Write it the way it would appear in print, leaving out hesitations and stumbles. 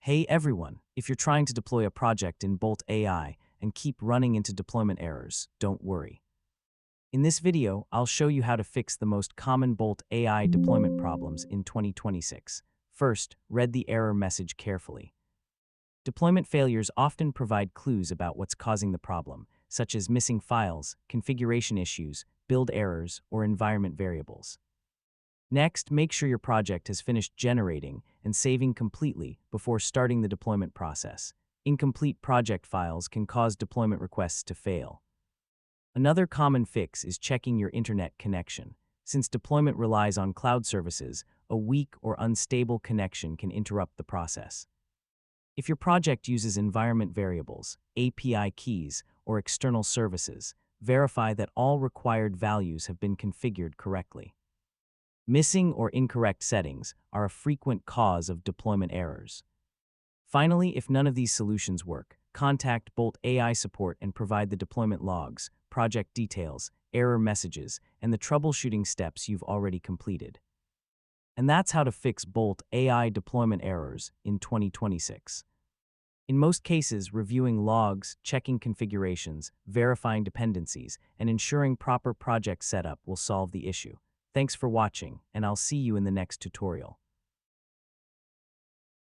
Hey everyone, if you're trying to deploy a project in Bolt AI and keep running into deployment errors, don't worry. In this video, I'll show you how to fix the most common Bolt AI deployment problems in 2026. First, read the error message carefully. Deployment failures often provide clues about what's causing the problem, such as missing files, configuration issues, build errors, or environment variables. Next, make sure your project has finished generating and saving completely before starting the deployment process. Incomplete project files can cause deployment requests to fail. Another common fix is checking your internet connection. Since deployment relies on cloud services, a weak or unstable connection can interrupt the process. If your project uses environment variables, API keys, or external services, verify that all required values have been configured correctly. Missing or incorrect settings are a frequent cause of deployment errors. Finally, if none of these solutions work, contact Bolt AI support and provide the deployment logs, project details, error messages, and the troubleshooting steps you've already completed. And that's how to fix Bolt AI deployment errors in 2026. In most cases, reviewing logs, checking configurations, verifying dependencies, and ensuring proper project setup will solve the issue. Thanks for watching, and I'll see you in the next tutorial.